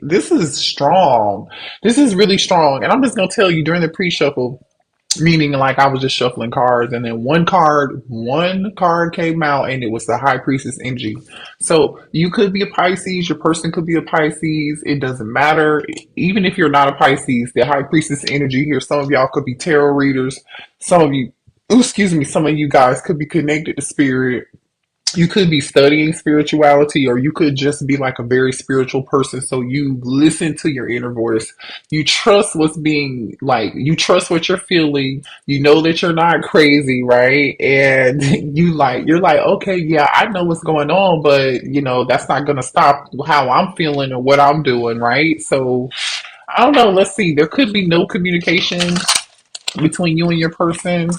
This is strong. This is really strong. And I'm just gonna tell you during the pre-shuffle, meaning like I was just shuffling cards and then one card came out and it was the high priestess energy. So you could be a Pisces, your person could be a Pisces, it doesn't matter. Even if you're not a Pisces, the high priestess energy here, some of y'all could be tarot readers, some of you, ooh, excuse me, some of you guys could be connected to spirit, you could be studying spirituality, or you could just be like a very spiritual person. So you listen to your inner voice. You trust what's being like, you trust what you're feeling. You know that you're not crazy, right? And you're like, okay, yeah, I know what's going on, but that's not going to stop how I'm feeling or what I'm doing, right? So I don't know. Let's see. There could be no communication between you and your person.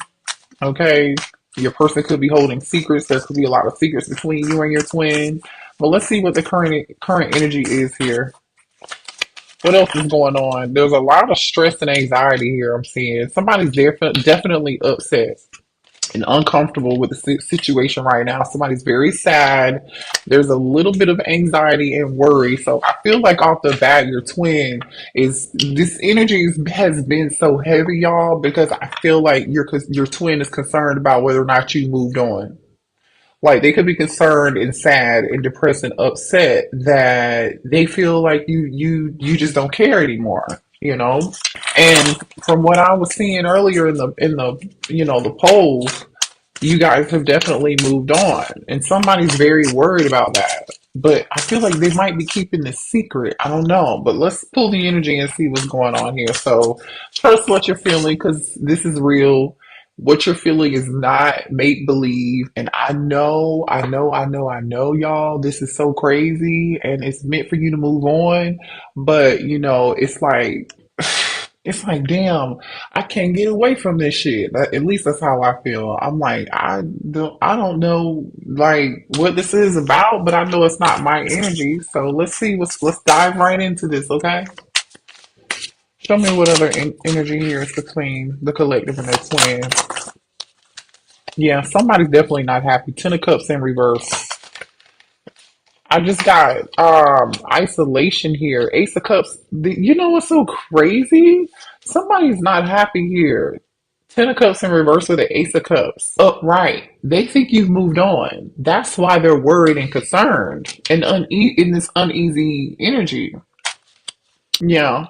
Okay. Your person could be holding secrets. There could be a lot of secrets between you and your twin. But let's see what the current energy is here. What else is going on? There's a lot of stress and anxiety here. I'm seeing somebody's definitely upset and uncomfortable with the situation right now. Somebody's very sad. There's a little bit of anxiety and worry. So I feel like off the bat, your twin is this energy has been so heavy, y'all, because I feel like your twin is concerned about whether or not you moved on. Like they could be concerned and sad and depressed and upset that they feel like you just don't care anymore. And from what I was seeing earlier in the the polls, you guys have definitely moved on, and somebody's very worried about that. But I feel like they might be keeping this secret. I don't know, but let's pull the energy and see what's going on here. So, trust what you're feeling because this is real. What you're feeling is not make believe. And I know, y'all. This is so crazy, and it's meant for you to move on. But it's like, damn, I can't get away from this shit. At least that's how I feel. I'm like, I don't know, like what this is about, but I know it's not my energy. So let's dive right into this, okay? Show me what other energy here is between the collective and their twin. Yeah, somebody's definitely not happy. Ten of Cups in reverse. I just got isolation here. Ace of Cups. You know what's so crazy? Somebody's not happy here. Ten of Cups in reverse with the Ace of Cups upright. They think you've moved on. That's why they're worried and concerned and in this uneasy energy. Yeah.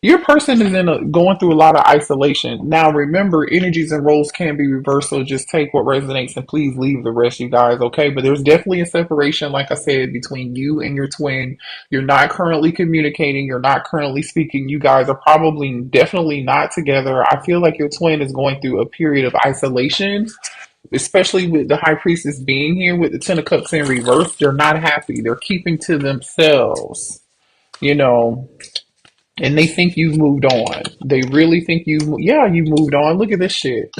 Your person is going through a lot of isolation. Now, remember, energies and roles can be reversed, so just take what resonates and please leave the rest, you guys, okay? But there's definitely a separation, like I said, between you and your twin. You're not currently communicating, you're not currently speaking. You guys are probably definitely not together. I feel like your twin is going through a period of isolation, especially with the high priestess being here with the Ten of Cups in reverse. They're not happy, they're keeping to themselves, you know. And they think you've moved on. They really think you moved on. Look at this shit.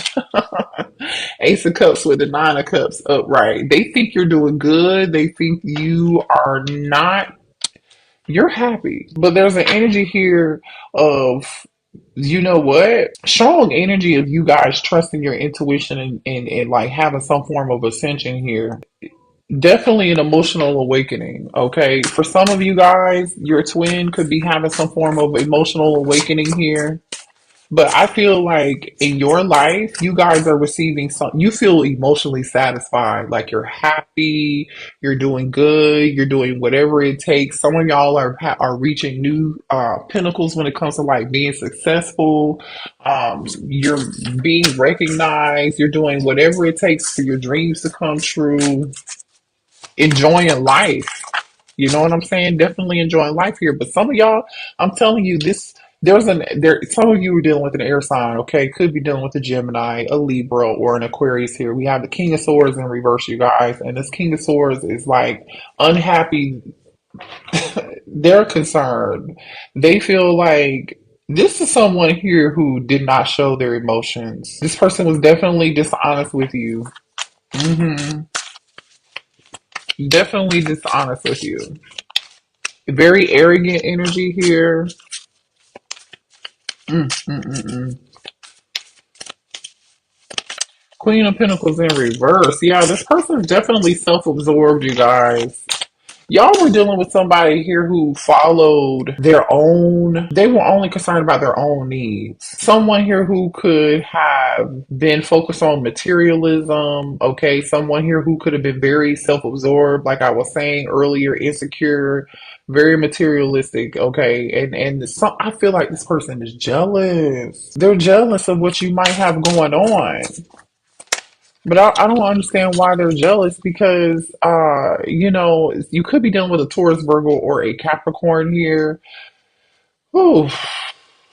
Ace of Cups with the Nine of Cups upright. They think you're doing good. They think you are not. You're happy. But there's an energy here of, you know what? Strong energy of you guys trusting your intuition and like having some form of ascension here. Definitely an emotional awakening, okay? For some of you guys, your twin could be having some form of emotional awakening here. But I feel like in your life, you guys are receiving you feel emotionally satisfied. Like you're happy, you're doing good, you're doing whatever it takes. Some of y'all are reaching new pinnacles when it comes to like being successful. You're being recognized, you're doing whatever it takes for your dreams to come true, enjoying life. You know what I'm saying? Definitely enjoying life here. But some of y'all, I'm telling you, some of you are dealing with an air sign, okay? Could be dealing with a Gemini, a Libra, or an Aquarius here. We have the King of Swords in reverse, you guys. And this King of Swords is like unhappy. They're concerned. They feel like this is someone here who did not show their emotions. This person was definitely dishonest with you. Hmm. Definitely dishonest with you. Very arrogant energy here. Mm, mm, mm, mm. Queen of Pentacles in reverse. Yeah, this person's definitely self-absorbed, you guys. Y'all were dealing with somebody here who followed their own, they were only concerned about their own needs. Someone here who could have been focused on materialism, okay? Someone here who could have been very self absorbed, like I was saying earlier, insecure, very materialistic, okay? And some, I feel like this person is jealous. They're jealous of what you might have going on. But I don't understand why they're jealous because, you could be dealing with a Taurus, Virgo, or a Capricorn here. Ooh,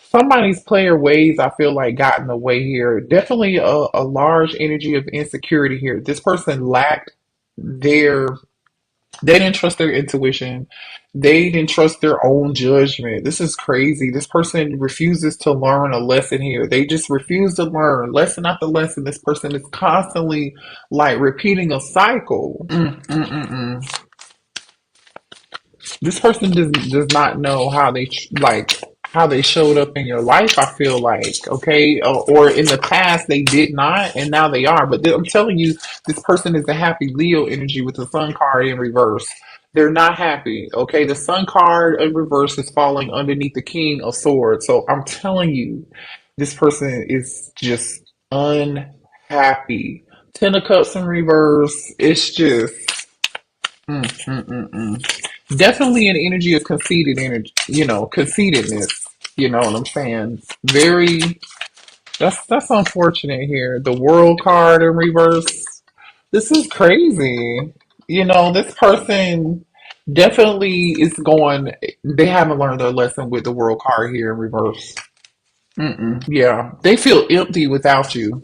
somebody's player ways, I feel like, got in the way here. Definitely a large energy of insecurity here. This person lacked their they didn't trust their intuition. They didn't trust their own judgment. This is crazy. This person refuses to learn a lesson here. They just refuse to learn lesson after lesson. This person is constantly like repeating a cycle. This person does not know how how they showed up in your life. I feel like, okay, or in the past they did not, and now they are. But I'm telling you, this person is a happy Leo energy with the Sun card in reverse. They're not happy. Okay, the Sun card in reverse is falling underneath the King of Swords. So I'm telling you, this person is just unhappy. Ten of Cups in reverse. It's just definitely an energy of conceited energy, conceitedness. You know what I'm saying? Very. That's unfortunate here. The World card in reverse. This is crazy. This person definitely is going. They haven't learned their lesson with the World card here in reverse. Yeah, they feel empty without you.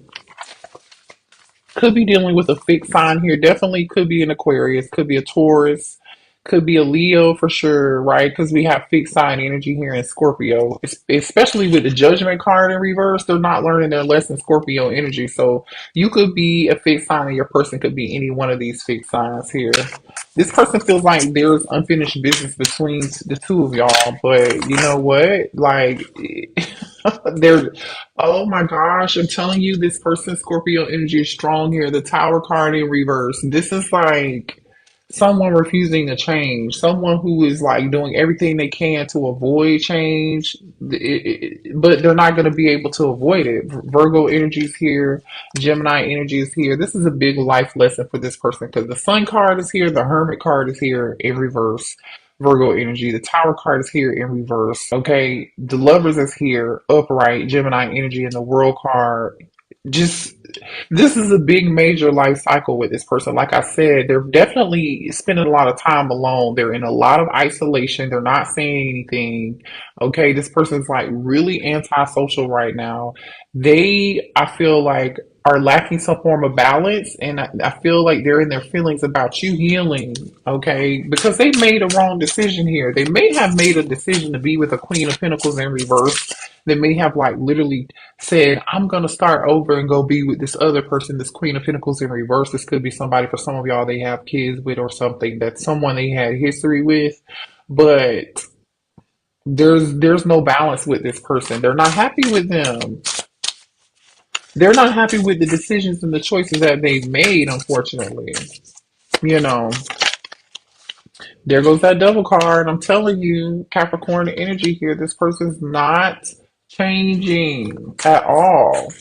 Could be dealing with a fixed sign here. Definitely could be an Aquarius, could be a Taurus, could be a Leo for sure, right? Because we have fixed sign energy here in Scorpio, especially with the Judgment card in reverse. They're not learning their lesson, Scorpio energy. So you could be a fixed sign, and your person could be any one of these fixed signs here. This person feels like there's unfinished business between the two of y'all, but you know what? Like, they're, oh my gosh, I'm telling you, this person, Scorpio energy is strong here. The Tower card in reverse. This is like someone refusing to change, someone who is like doing everything they can to avoid change, but they're not going to be able to avoid it. Virgo energy is here, Gemini energy is here. This is a big life lesson for this person because the Sun card is here, the Hermit card is here in reverse. Virgo energy. The Tower card is here in reverse. Okay. The Lovers is here upright. Gemini energy and the World card. Just this is a big major life cycle with this person. Like I said, they're definitely spending a lot of time alone. They're in a lot of isolation. They're not saying anything. Okay, this person's like really antisocial right now. I feel like, are lacking some form of balance, and I feel like they're in their feelings about you healing. Okay, because they made a wrong decision here. They may have made a decision to be with a Queen of Pentacles in reverse. They may have like literally said, I'm going to start over and go be with this other person, this Queen of Pentacles in reverse. This could be somebody for some of y'all they have kids with or something. That's someone they had history with. But there's no balance with this person. They're not happy with them. They're not happy with the decisions and the choices that they've made, unfortunately. You know, there goes that double card. I'm telling you, Capricorn energy here. This person's not changing at all.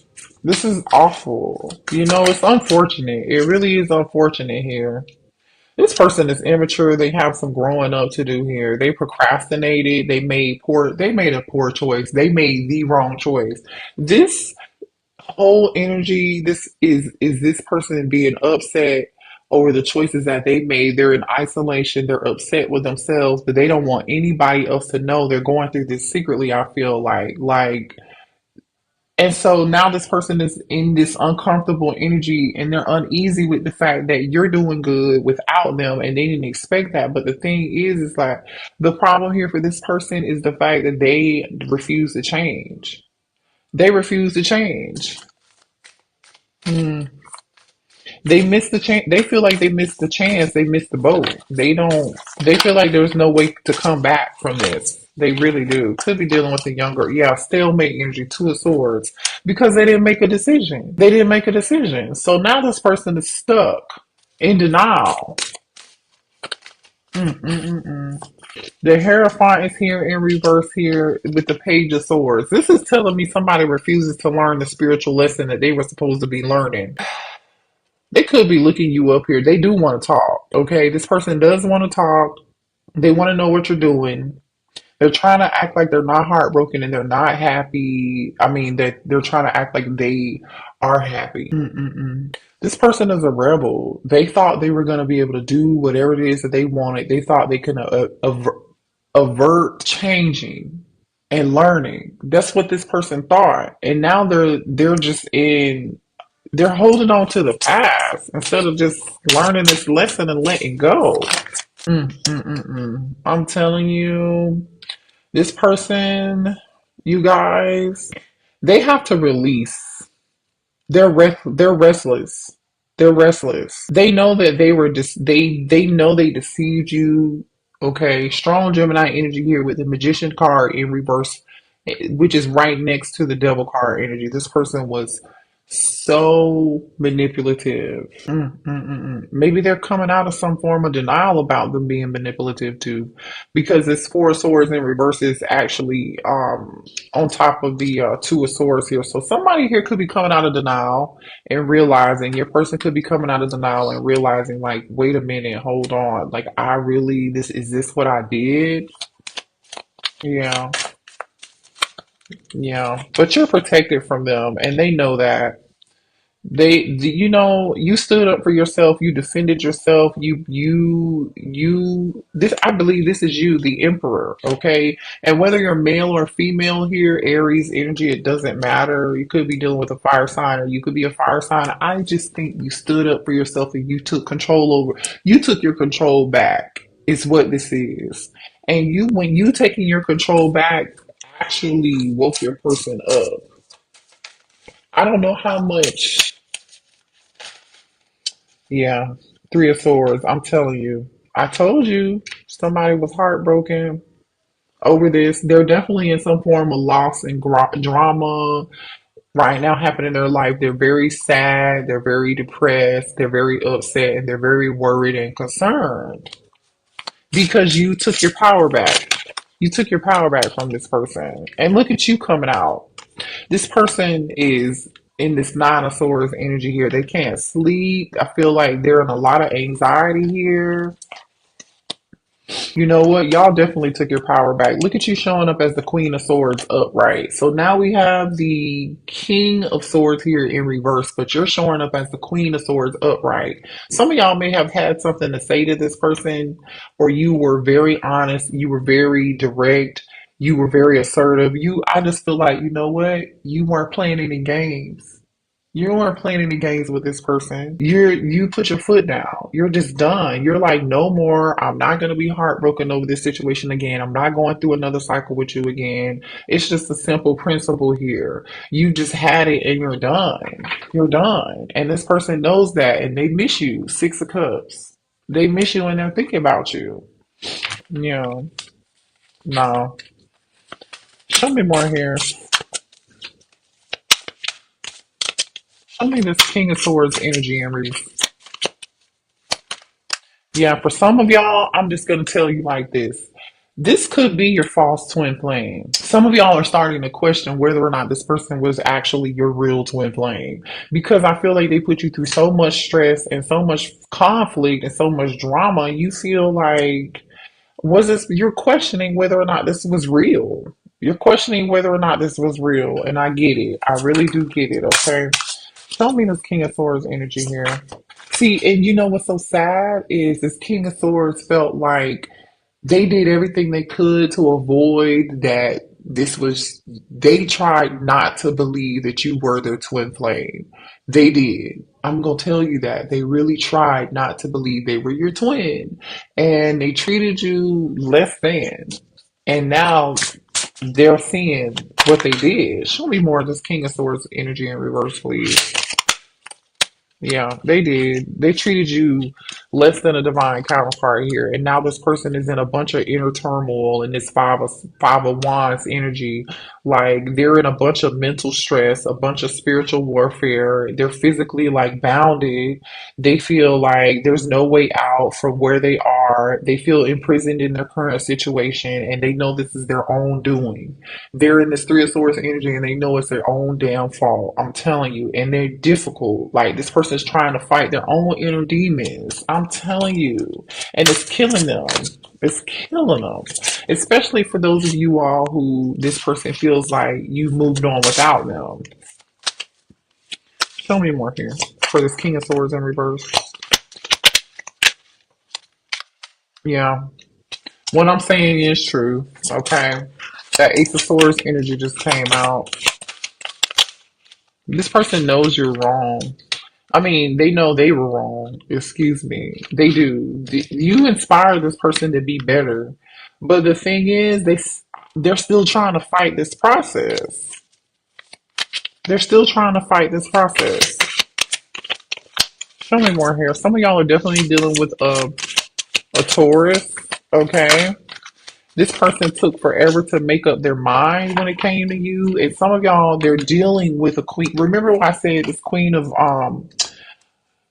This is awful. It's unfortunate. It really is unfortunate here. This person is immature. They have some growing up to do here. They procrastinated. They made a poor choice. They made the wrong choice. This whole energy, this is this person being upset over the choices that they made. They're in isolation. They're upset with themselves, but they don't want anybody else to know they're going through this secretly. I feel like, and so now this person is in this uncomfortable energy and they're uneasy with the fact that you're doing good without them and they didn't expect that. But the thing is like the problem here for this person is the fact that they refuse to change. They refuse to change. They missed the chance. They feel like they missed the chance. They missed the boat. They don't. They feel like there's no way to come back from this. They really do. Could be dealing with a younger, yeah, stalemate energy, two of swords, because they didn't make a decision. They didn't make a decision. So now this person is stuck in denial. Mm-mm-mm-mm. The Hierophant is here in reverse here with the Page of Swords. This is telling me somebody refuses to learn the spiritual lesson that they were supposed to be learning. They could be looking you up here. They do want to talk, okay? This person does want to talk. They want to know what you're doing. They're trying to act like they're not heartbroken and they're not happy. I mean, that they're trying to act like they are happy. Mm-mm-mm. This person is a rebel. They thought they were going to be able to do whatever it is that they wanted. They thought they could avert changing and learning. That's what this person thought. And now they're just in they're holding on to the past instead of just learning this lesson and letting go. I'm telling you, this person, you guys, they have to release. They're restless. They're restless. They know that they were just they know they deceived you. Okay, strong Gemini energy here with the Magician card in reverse, which is right next to the Devil card energy. This person was so manipulative. Maybe they're coming out of some form of denial about them being manipulative too, because this Four of Swords in reverse is actually on top of the Two of Swords here. So somebody here could be coming out of denial and realizing your person could be coming out of denial and realizing like, wait a minute, hold on, like I really this what I did? Yeah, yeah. But you're protected from them, and they know that. You stood up for yourself. You defended yourself. This, I believe this is you, the emperor. Okay. And whether you're male or female here, Aries energy, it doesn't matter. You could be dealing with a fire sign or you could be a fire sign. I just think you stood up for yourself and you took your control back, is what this is. And when you taking your control back, actually woke your person up. I don't know how much. Yeah, Three of Swords. I'm telling you. I told you somebody was heartbroken over this. They're definitely in some form of loss and drama right now happening in their life. They're very sad. They're very depressed. They're very upset and they're very worried and concerned because you took your power back. You took your power back from this person. And look at you coming out. This person is in this Nine of Swords energy here. They can't sleep. I feel like they're in a lot of anxiety here. You know what? Y'all definitely took your power back. Look at you showing up as the Queen of Swords upright. So now we have the King of Swords here in reverse, but you're showing up as the Queen of Swords upright. Some of y'all may have had something to say to this person, or you were very honest, you were very direct, you were very assertive. I just feel like, you know what? You weren't playing any games. You weren't playing any games with this person. You put your foot down. You're just done. You're like, no more. I'm not gonna be heartbroken over this situation again. I'm not going through another cycle with you again. It's just a simple principle here. You just had it and you're done. You're done. And this person knows that and they miss you. Six of Cups. They miss you and they're thinking about you. Yeah. No. Show me more here. Show me this King of Swords energy and yeah, for some of y'all, I'm just going to tell you like this. This could be your false twin flame. Some of y'all are starting to question whether or not this person was actually your real twin flame because I feel like they put you through so much stress and so much conflict and so much drama. You feel like, you're questioning whether or not this was real. You're questioning whether or not this was real. And I get it. I really do get it. Okay. Show me this King of Swords energy here. See, and you know what's so sad is this King of Swords felt like they did everything they could to avoid that they tried not to believe that you were their twin flame. They did. I'm going to tell you that. They really tried not to believe they were your twin. And they treated you less than. And now they're seeing what they did. Show me more of this King of Swords energy in reverse, please. Yeah, they did. They treated you less than a divine counterpart here, and now this person is in a bunch of inner turmoil in this five of wands energy. Like they're in a bunch of mental stress, a bunch of spiritual warfare. They're physically like bounded. They feel like there's no way out from where they are are, they feel imprisoned in their current situation and they know this is their own doing. They're in this Three of Swords energy and they know it's their own damn fault. I'm telling you. And they're difficult. Like this person's trying to fight their own inner demons. I'm telling you. And it's killing them. It's killing them. Especially for those of you all who this person feels like you've moved on without them. Show me more here for this King of Swords in reverse. Yeah. What I'm saying is true. Okay. That Ace of Swords energy just came out. This person knows you're wrong. I mean, they know they were wrong. Excuse me. They do. You inspire this person to be better. But the thing is, they're still trying to fight this process. They're still trying to fight this process. Show me more here. Some of y'all are definitely dealing with a Taurus. Okay. This person took forever to make up their mind when it came to you. And some of y'all, they're dealing with a queen. Remember what I said, this queen of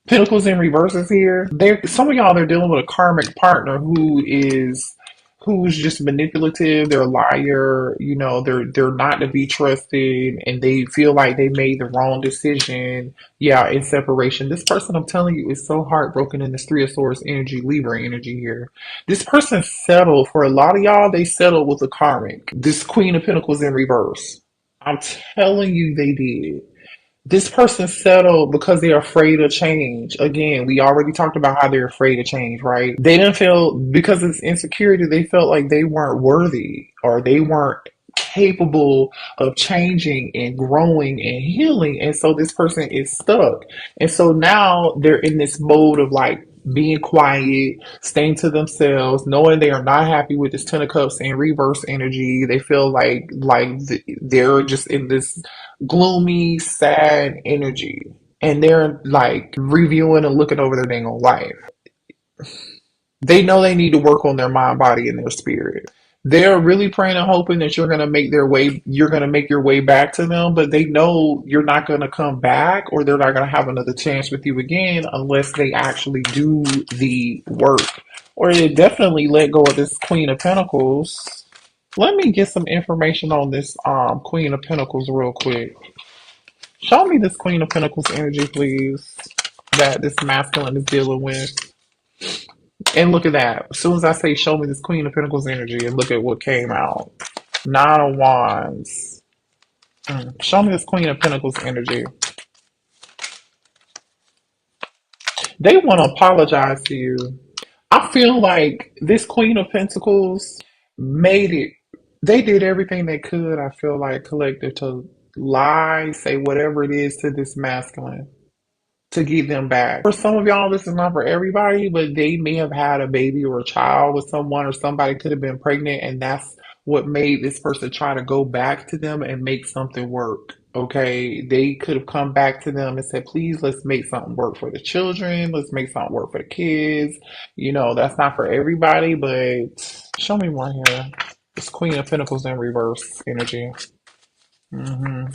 Pentacles in reverses here. Some of y'all, they're dealing with a karmic partner who's just manipulative. They're a liar. You know, they're not to be trusted, and they feel like they made the wrong decision. Yeah, in separation. This person, I'm telling you, is so heartbroken in this Three of Swords energy, Libra energy here. This person settled for a lot of y'all. They settled with a karmic. This Queen of Pentacles in reverse. I'm telling you, they did. This person settled because they're afraid of change. Again, we already talked about how they're afraid of change, right? They didn't feel, because it's insecurity, they felt like they weren't worthy or they weren't capable of changing and growing and healing. And so this person is stuck. And so now they're in this mode of like being quiet, staying to themselves, knowing they are not happy with this Ten of Cups and reverse energy. They feel they're just in this gloomy, sad energy. And they're like reviewing and looking over their dang on life. They know they need to work on their mind, body, and their spirit. They're really praying and hoping that you're gonna make your way back to them, but they know you're not gonna come back or they're not gonna have another chance with you again unless they actually do the work. Or they definitely let go of this Queen of Pentacles. Let me get some information on this Queen of Pentacles real quick. Show me this Queen of Pentacles energy, please, that this masculine is dealing with. And look at that. As soon as I say show me this Queen of Pentacles energy, and look at what came out. Nine of Wands. Show me this Queen of Pentacles energy. They want to apologize to you. I feel like this Queen of Pentacles made it. They did everything they could, I feel like, collective, to lie, say whatever it is to this masculine, to get them back. For some of y'all, this is not for everybody, but they may have had a baby or a child with someone, or somebody could have been pregnant, and that's what made this person try to go back to them and make something work. Okay, they could have come back to them and said, please, let's make something work for the children. Let's make something work for the kids. You know, that's not for everybody, but show me more here. This Queen of Pentacles in reverse energy. hmm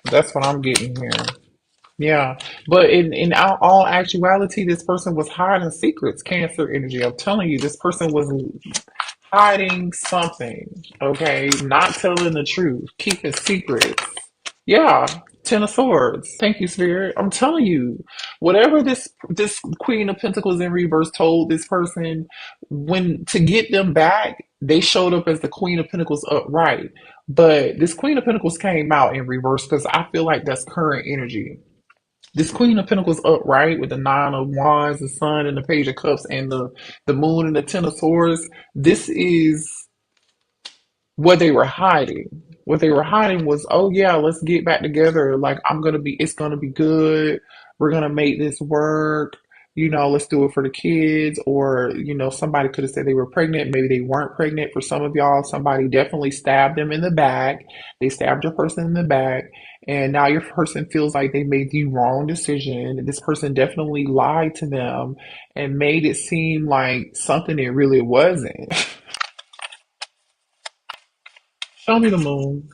That's what I'm getting here. Yeah, but in all actuality, this person was hiding secrets. Cancer energy. I'm telling you, this person was hiding something. Okay, not telling the truth, keeping secrets. Yeah, Ten of Swords. Thank you, Spirit. I'm telling you, whatever this Queen of Pentacles in reverse told this person, when to get them back, they showed up as the Queen of Pentacles upright. But this Queen of Pentacles came out in reverse because I feel like that's current energy. This Queen of Pentacles upright with the Nine of Wands, the Sun, and the Page of Cups, and the Moon and the Ten of Swords. This is what they were hiding. What they were hiding was, oh yeah, let's get back together. Like it's gonna be good. We're gonna make this work. You know, let's do it for the kids. Or, you know, somebody could have said they were pregnant. Maybe they weren't pregnant. For some of y'all, somebody definitely stabbed them in the back. They stabbed your person in the back. And now your person feels like they made the wrong decision. This person definitely lied to them and made it seem like something it really wasn't. Show me the moon.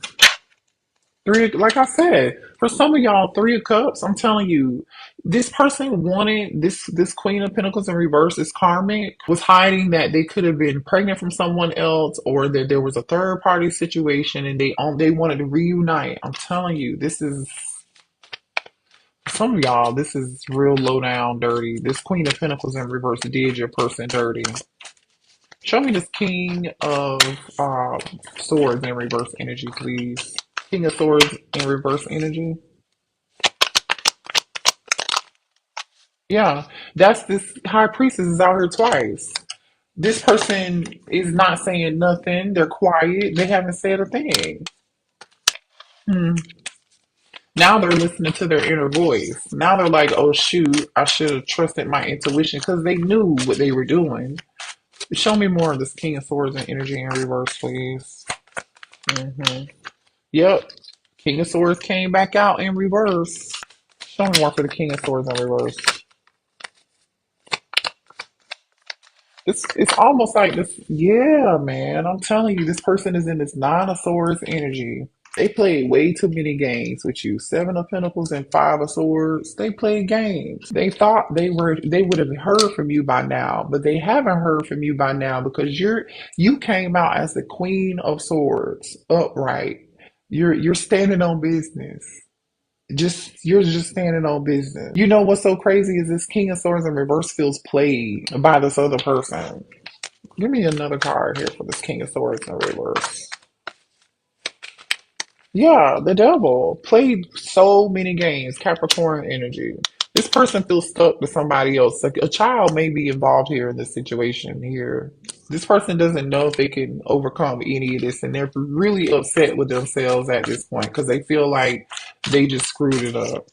Three, like I said, for some of y'all, Three of Cups. I'm telling you, this person wanted this Queen of Pentacles in reverse. This karmic was hiding that they could have been pregnant from someone else, or that there was a third party situation, and they wanted to reunite. I'm telling you, this is some of y'all. This is real low down, dirty. This Queen of Pentacles in reverse did your person dirty. Show me this King of Swords in reverse energy, please. King of Swords in reverse energy. Yeah, that's this High Priestess is out here twice. This person is not saying nothing. They're quiet. They haven't said a thing. Hmm. Now they're listening to their inner voice. Now they're like, oh shoot, I should have trusted my intuition because they knew what they were doing. Show me more of this King of Swords and energy in reverse, please. Hmm. Yep. King of Swords came back out in reverse. Show me more for the King of Swords in reverse. It's almost like this. Yeah, man. I'm telling you, this person is in this Nine of Swords energy. They played way too many games with you. Seven of Pentacles and Five of Swords. They played games. They thought they would have heard from you by now, but they haven't heard from you by now because you came out as the Queen of Swords, upright. You're standing on business. You're just standing on business. You know what's so crazy is this King of Swords in reverse feels played by this other person. Give me another card here for this King of Swords in reverse. Yeah, the devil played so many games, Capricorn energy. This person feels stuck with somebody else. Like a child may be involved here in this situation here. This person doesn't know if they can overcome any of this, and they're really upset with themselves at this point because they feel like they just screwed it up.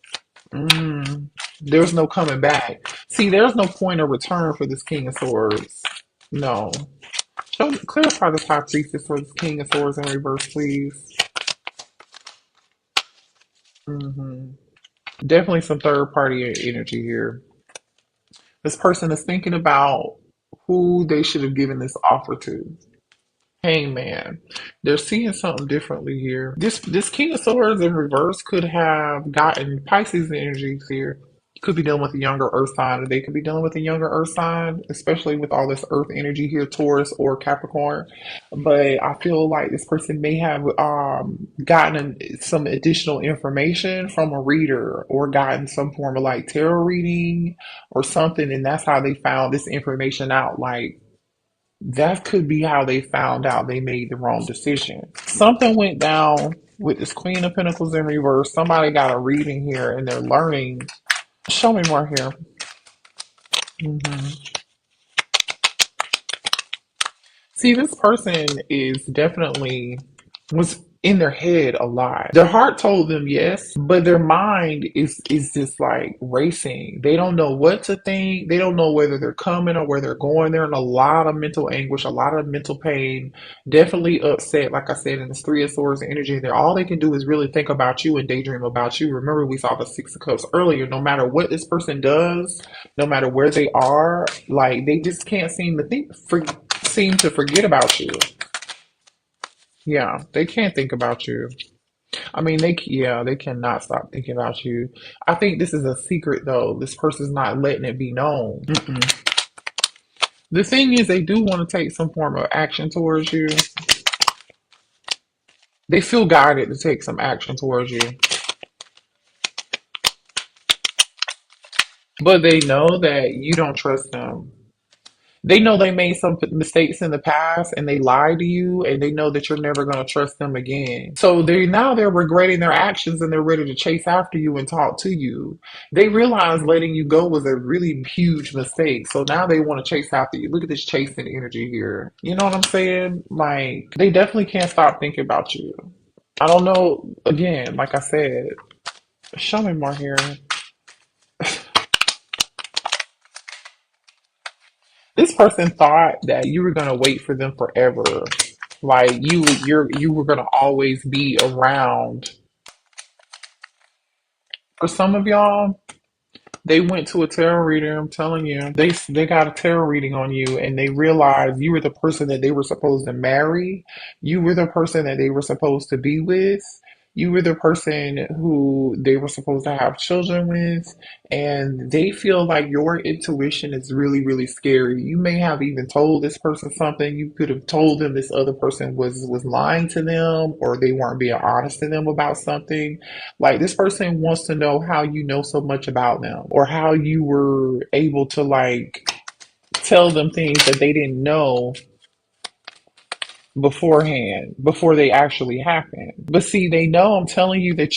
Mm, there's no coming back. See, there's no point of return for this King of Swords. No. Clarify this High Priestess for this King of Swords in reverse, please. Hmm. Definitely some third party energy here. This person is thinking about who they should have given this offer to. Hangman. They're seeing something differently here. This King of Swords in reverse could have gotten Pisces energies here. Could be dealing with a younger Earth sign, or they could be dealing with a younger Earth sign, especially with all this Earth energy here, Taurus or Capricorn. But I feel like this person may have gotten some additional information from a reader, or gotten some form of like tarot reading or something, and that's how they found this information out. Like that could be how they found out they made the wrong decision. Something went down with this Queen of Pentacles in reverse. Somebody got a reading here and they're learning. Show me more here. Hmm. See, this person is definitely was in their head a lot. Their heart told them yes, but their mind is just like racing. They don't know what to think. They don't know whether they're coming or where they're going. They're in a lot of mental anguish, a lot of mental pain, definitely upset. Like I said, in this Three of Swords energy, there all they can do is really think about you and daydream about you. Remember, we saw the Six of Cups earlier. No matter what this person does, no matter where they are, like they just can't seem to forget about you. Yeah, they can't think about you. I mean, they cannot stop thinking about you. I think this is a secret though. This person's not letting it be known. Mm-mm. The thing is, they do want to take some form of action towards you. They feel guided to take some action towards you, but they know that you don't trust them. They know they made some mistakes in the past and they lied to you and they know that you're never going to trust them again. So they're regretting their actions and they're ready to chase after you and talk to you. They realize letting you go was a really huge mistake. So now they want to chase after you. Look at this chasing energy here. You know what I'm saying? Like they definitely can't stop thinking about you. I don't know. Again, like I said, show me more here. This person thought that you were gonna wait for them forever. Like you were gonna always be around. For some of y'all, they went to a tarot reader. I'm telling you, they got a tarot reading on you, and they realized you were the person that they were supposed to marry. You were the person that they were supposed to be with. You were the person who they were supposed to have children with, and they feel like your intuition is really, really scary. You may have even told this person something. You could have told them this other person was lying to them, or they weren't being honest to them about something. Like this person wants to know how you know so much about them, or how you were able to like tell them things that they didn't know beforehand, before they actually happen. But see, they know, I'm telling you, that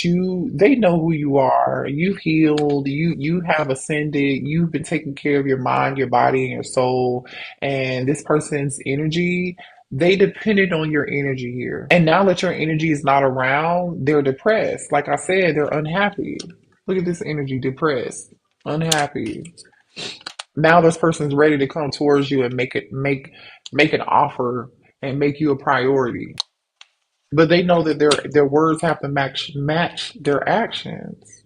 they know who you are. You've healed, you have ascended, you've been taking care of your mind, your body, and your soul. And this person's energy, they depended on your energy here. And now that your energy is not around, they're depressed. Like I said, they're unhappy. Look at this energy, depressed, unhappy. Now this person's ready to come towards you and make an offer and make you a priority. But they know that their words have to match their actions.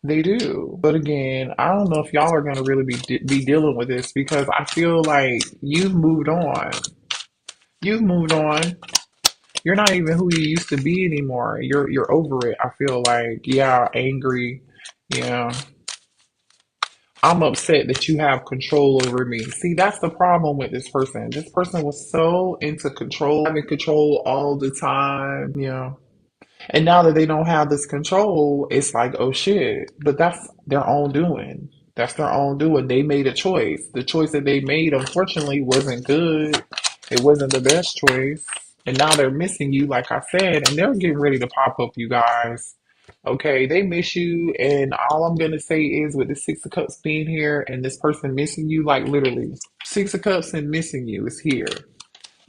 They do. But again, I don't know if y'all are going to really be dealing with this, because I feel like you've moved on. You've moved on. You're not even who you used to be anymore. You're over it. I feel like, yeah, angry. Yeah. I'm upset that you have control over me. See, that's the problem with this person. This person was so into control, having control all the time. Yeah. And now that they don't have this control, it's like, oh shit. But that's their own doing. That's their own doing. They made a choice. The choice that they made, unfortunately, wasn't good. It wasn't the best choice. And now they're missing you, like I said, and they're getting ready to pop up, you guys. Okay, they miss you, and all I'm gonna say is, with the Six of Cups being here and this person missing you, like literally, Six of Cups and missing you is here.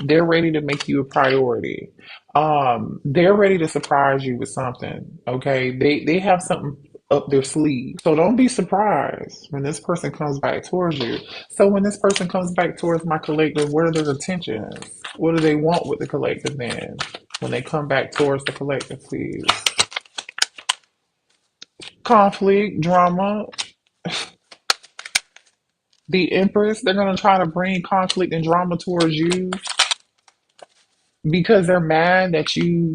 They're ready to make you a priority. They're ready to surprise you with something. Okay, they have something up their sleeve. So don't be surprised when this person comes back towards you. So when this person comes back towards my collective, what are their intentions? What do they want with the collective then? When they come back towards the collective, please. Conflict, drama, the Empress, they're gonna try to bring conflict and drama towards you, because they're mad that you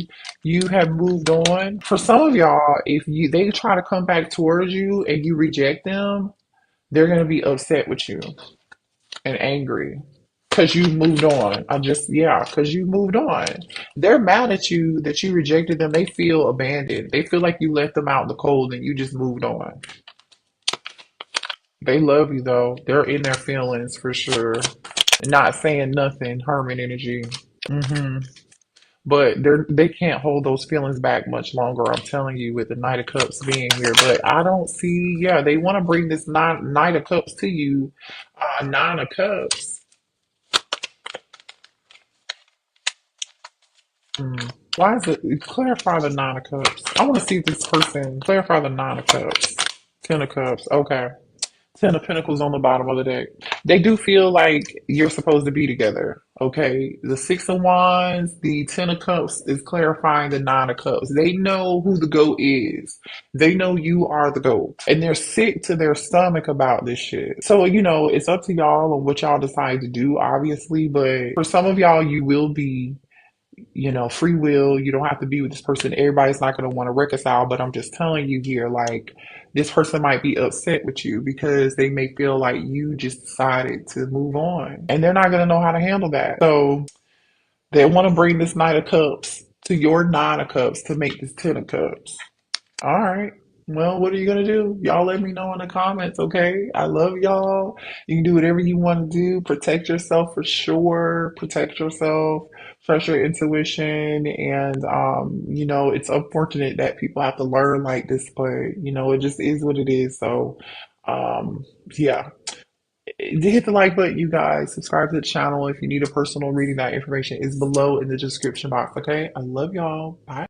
have moved on. For some of y'all, if you they try to come back towards you and you reject them, they're gonna be upset with you and angry because you moved on. Because you moved on. They're mad at you that you rejected them. They feel abandoned. They feel like you left them out in the cold and you just moved on. They love you though. They're in their feelings for sure. Not saying nothing, Herman energy. Hmm. But they can't hold those feelings back much longer. I'm telling you, with the Knight of Cups being here. But I don't see. Yeah, they want to bring this Knight of Cups to you. Nine of Cups. Hmm. Why is it? Clarify the Nine of Cups. I want to see this person clarify the Nine of Cups. Ten of Cups. Okay. Ten of Pentacles on the bottom of the deck. They do feel like you're supposed to be together. Okay. The Six of Wands, the Ten of Cups is clarifying the Nine of Cups. They know who the GOAT is. They know you are the GOAT. And they're sick to their stomach about this shit. So, it's up to y'all on what y'all decide to do, obviously. But for some of y'all, you will be, free will. You don't have to be with this person. Everybody's not going to want to reconcile, but I'm just telling you here, like, this person might be upset with you because they may feel like you just decided to move on and they're not going to know how to handle that. So they want to bring this Knight of Cups to your Nine of Cups to make this Ten of Cups. All right. Well, what are you gonna do? Y'all let me know in the comments, okay? I love y'all. You can do whatever you want to do. Protect yourself for sure. Protect yourself. Trust your intuition. And it's unfortunate that people have to learn like this, but it just is what it is. So yeah. Hit the like button, you guys. Subscribe to the channel if you need a personal reading. That information is below in the description box, okay? I love y'all. Bye.